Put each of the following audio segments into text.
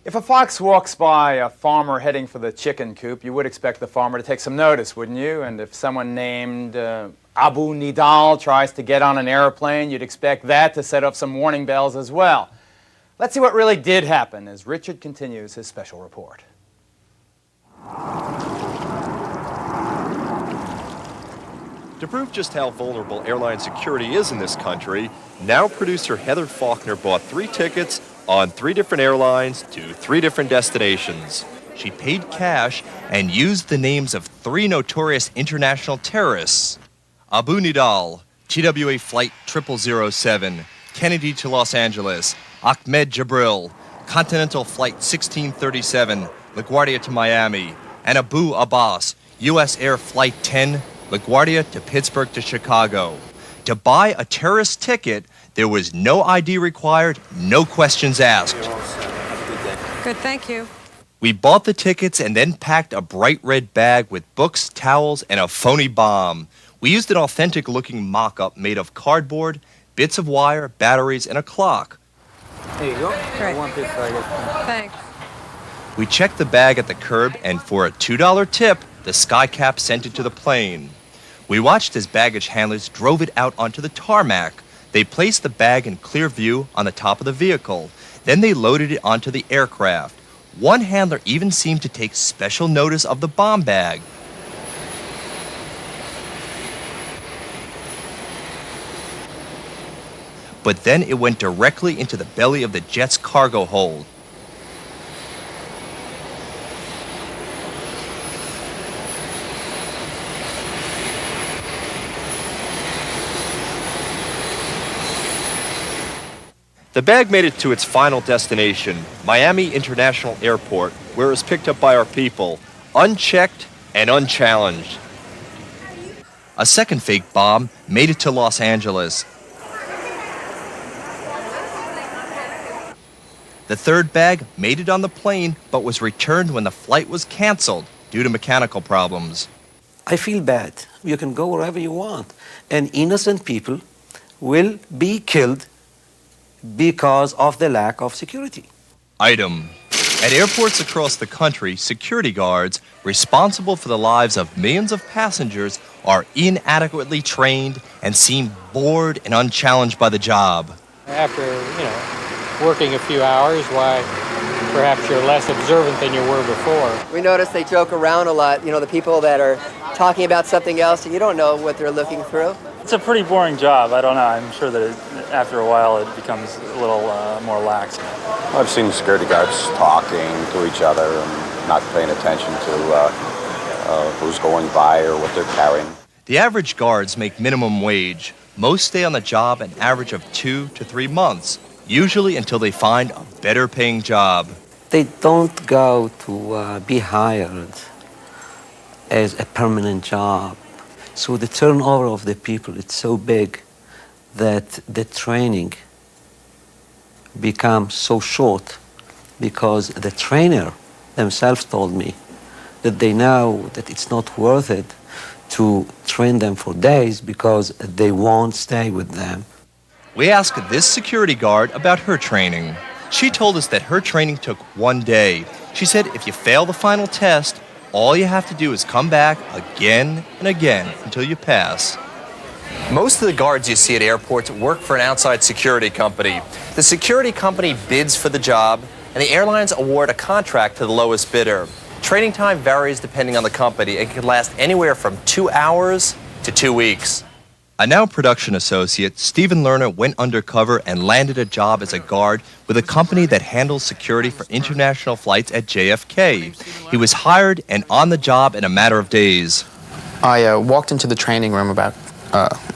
If a fox walks by a farmer heading for the chicken coop, you would expect the farmer to take some notice, wouldn't you? And if someone named Abu Nidal tries to get on an airplane, you'd expect that to set off some warning bells as well. Let's see what really did happen as Richard continues his special report. To prove just how vulnerable airline security is in this country, now producer Heather Faulkner bought 3 tickets on 3 different airlines to 3 different destinations. She paid cash and used the names of 3 notorious international terrorists: Abu Nidal, TWA Flight 0007, Kennedy to Los Angeles; Ahmed Jibril, Continental Flight 1637, LaGuardia to Miami; and Abu Abbas, U.S. Air Flight 10, LaGuardia to Pittsburgh to Chicago. To buy a terrorist ticket, there was no ID required, no questions asked. Good, thank you. We bought the tickets and then packed a bright red bag with books, towels, and a phony bomb. We used an authentic-looking mock-up made of cardboard, bits of wire, batteries, and a clock. There you go. Great. I want this, I guess. Thanks. We checked the bag at the curb, and for a $2 tip, the skycap sent it to the plane. We watched as baggage handlers drove it out onto the tarmac. They placed the bag in clear view on the top of the vehicle. Then they loaded it onto the aircraft. One handler even seemed to take special notice of the bomb bag. But then it went directly into the belly of the jet's cargo hold. The bag made it to its final destination, Miami International Airport, where it was picked up by our people, unchecked and unchallenged. A second fake bomb made it to Los Angeles. The third bag made it on the plane, but was returned when the flight was canceled due to mechanical problems. I feel bad. You can go wherever you want, and innocent people will be killed because of the lack of security. Item. At airports across the country, security guards responsible for the lives of millions of passengers are inadequately trained and seem bored and unchallenged by the job. After, working a few hours, why perhaps you're less observant than you were before. We notice they joke around a lot, the people that are talking about something else and you don't know what they're looking through. It's a pretty boring job. I don't know. I'm sure that after a while it becomes a little more lax. I've seen security guards talking to each other and not paying attention to who's going by or what they're carrying. The average guards make minimum wage. Most stay on the job an average of 2 to 3 months, usually until they find a better paying job. They don't go to be hired as a permanent job. So the turnover of the people, it's so big that the training becomes so short because the trainer themselves told me that they know that it's not worth it to train them for days because they won't stay with them. We asked this security guard about her training. She told us that her training took 1 day. She said if you fail the final test, all you have to do is come back again and again until you pass. Most of the guards you see at airports work for an outside security company. The security company bids for the job, and the airlines award a contract to the lowest bidder. Training time varies depending on the company and can last anywhere from 2 hours to 2 weeks. A now production associate, Stephen Lerner went undercover and landed a job as a guard with a company that handles security for international flights at JFK. He was hired and on the job in a matter of days. I walked into the training room about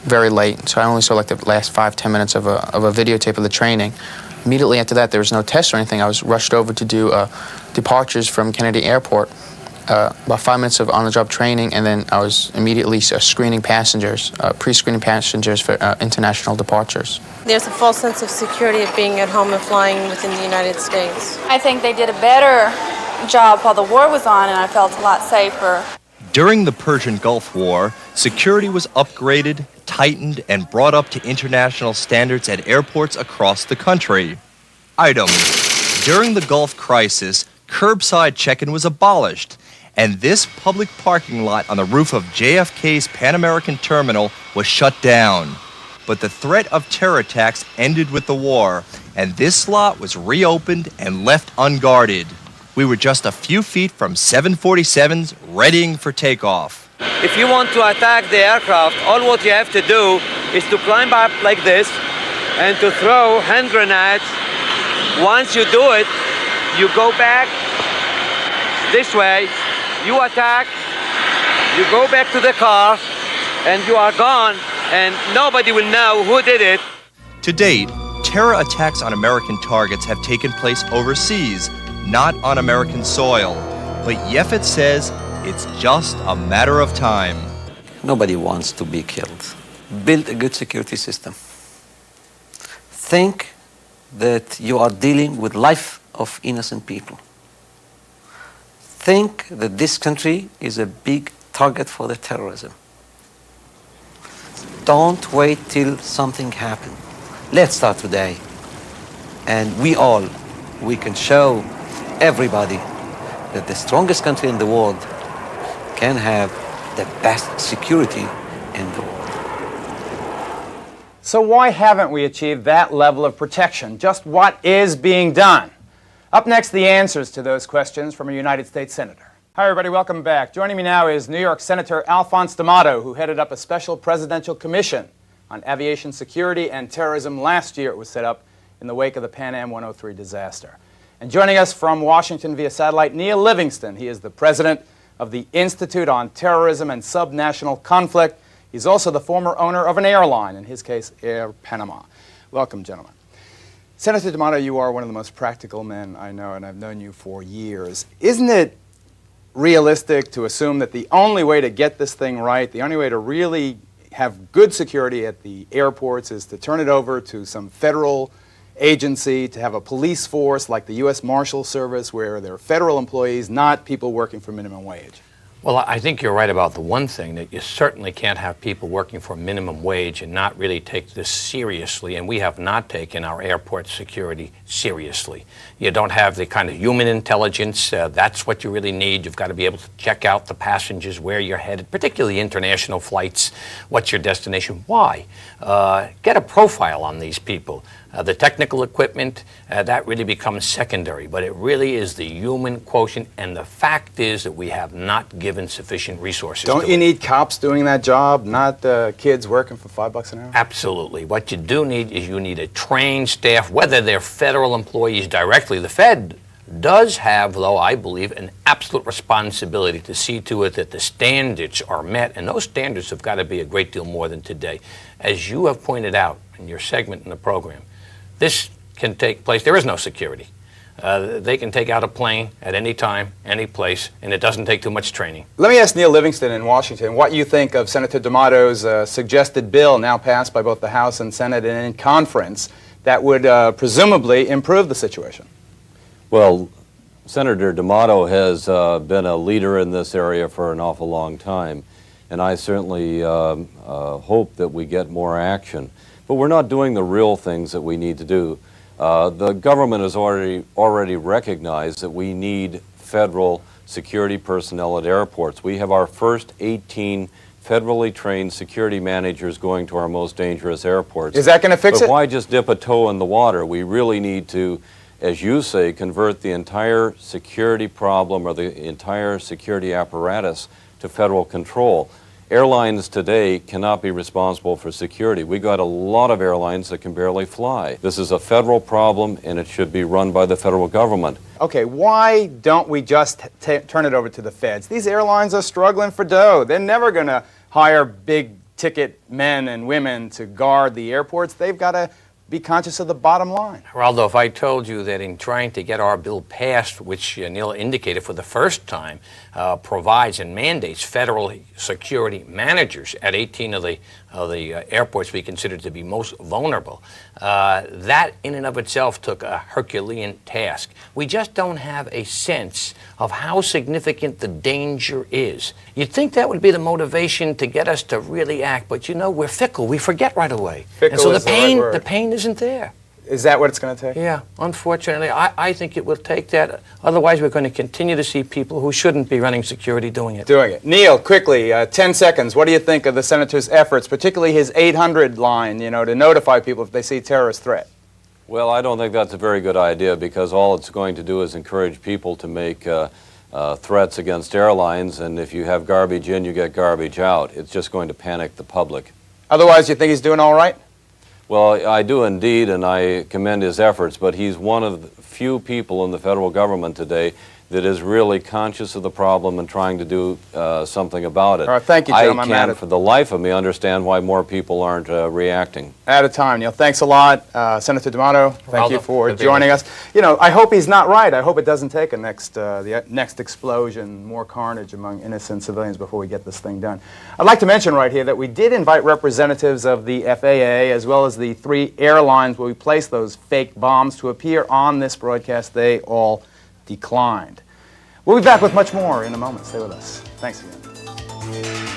very late, so I only saw like the last 5-10 minutes of a videotape of the training. Immediately after that, there was no test or anything. I was rushed over to do departures from Kennedy Airport. About 5 minutes of on-the-job training, and then I was immediately screening passengers, pre-screening passengers for international departures. There's a false sense of security of being at home and flying within the United States. I think they did a better job while the war was on, and I felt a lot safer. During the Persian Gulf War, security was upgraded, tightened, and brought up to international standards at airports across the country. Item. During the Gulf crisis, curbside check-in was abolished, and this public parking lot on the roof of JFK's Pan American Terminal was shut down. But the threat of terror attacks ended with the war, and this lot was reopened and left unguarded. We were just a few feet from 747s readying for takeoff. If you want to attack the aircraft, all what you have to do is to climb up like this and to throw hand grenades. Once you do it, you go back this way, you attack, you go back to the car, and you are gone, and nobody will know who did it. To date, terror attacks on American targets have taken place overseas, not on American soil. But Yefet says it's just a matter of time. Nobody wants to be killed. Build a good security system. Think that you are dealing with life of innocent people. Think that this country is a big target for the terrorism. Don't wait till something happens. Let's start today. And we can show everybody that the strongest country in the world can have the best security in the world. So why haven't we achieved that level of protection? Just what is being done? Up next, the answers to those questions from a United States Senator. Hi, everybody. Welcome back. Joining me now is New York Senator Alfonse D'Amato, who headed up a special presidential commission on aviation security and terrorism. Last year, it was set up in the wake of the Pan Am 103 disaster. And joining us from Washington via satellite, Neil Livingston. He is the president of the Institute on Terrorism and Subnational Conflict. He's also the former owner of an airline, in his case, Air Panama. Welcome, gentlemen. Senator D'Amato, you are one of the most practical men I know, and I've known you for years. Isn't it realistic to assume that the only way to get this thing right, the only way to really have good security at the airports is to turn it over to some federal agency, to have a police force like the U.S. Marshal Service where they're federal employees, not people working for minimum wage? Well, I think you're right about the one thing, that you certainly can't have people working for minimum wage and not really take this seriously, and we have not taken our airport security seriously. You don't have the kind of human intelligence. That's what you really need. You've got to be able to check out the passengers, where you're headed, particularly international flights. What's your destination? Why? Get a profile on these people. The technical equipment, that really becomes secondary, but it really is the human quotient, and the fact is that we have not given sufficient resources. Don't you need cops doing that job, not kids working for $5 an hour? Absolutely. What you do need is you need a trained staff, whether they're federal employees directly. The Fed does have, though, I believe, an absolute responsibility to see to it that the standards are met, and those standards have got to be a great deal more than today. As you have pointed out in your segment in the program, this can take place. There is no security. They can take out a plane at any time, any place, and it doesn't take too much training. Let me ask Neil Livingston in Washington what you think of Senator D'Amato's suggested bill, now passed by both the House and Senate and in conference, that would presumably improve the situation. Well, Senator D'Amato has been a leader in this area for an awful long time, and I certainly hope that we get more action. But we're not doing the real things that we need to do. The government has already recognized that we need federal security personnel at airports. We have our first 18 federally trained security managers going to our most dangerous airports. Is that going to fix it? But why just dip a toe in the water? We really need to, as you say, convert the entire security problem or the entire security apparatus to federal control. Airlines today cannot be responsible for security. We got a lot of airlines that can barely fly. This is a federal problem, and it should be run by the federal government. Okay, why don't we just turn it over to the feds? These airlines are struggling for dough. They're never going to hire big-ticket men and women to guard the airports. They've got to be conscious of the bottom line. Geraldo, if I told you that in trying to get our bill passed, which Neil indicated for the first time, provides and mandates federal security managers at 18 of the airports we consider to be most vulnerable, that in and of itself took a Herculean task. We just don't have a sense of how significant the danger is. You'd think that would be the motivation to get us to really act, but you know, we're fickle. We forget right away. Fickle and so is the pain right word. isn't there. Is that what it's going to take? Yeah, unfortunately, I think it will take that. Otherwise, we're going to continue to see people who shouldn't be running security doing it. Neil, quickly, 10 seconds. What do you think of the Senator's efforts, particularly his 800 line, you know, to notify people if they see a terrorist threat? Well, I don't think that's a very good idea, because all it's going to do is encourage people to make threats against airlines, and if you have garbage in, you get garbage out. It's just going to panic the public. Otherwise, you think he's doing all right? Well, I do indeed, and I commend his efforts, but he's one of the few people in the federal government today that is really conscious of the problem and trying to do something about it. All right, thank you, Jim. I can't, for the life of me, understand why more people aren't reacting. Out of time, Neil. Thanks a lot. Senator D'Amato, thank you for joining us. You know, I hope he's not right. I hope it doesn't take the next explosion, more carnage among innocent civilians before we get this thing done. I'd like to mention right here that we did invite representatives of the FAA as well as the 3 airlines where we placed those fake bombs to appear on this broadcast. They all declined. We'll be back with much more in a moment. Stay with us. Thanks again.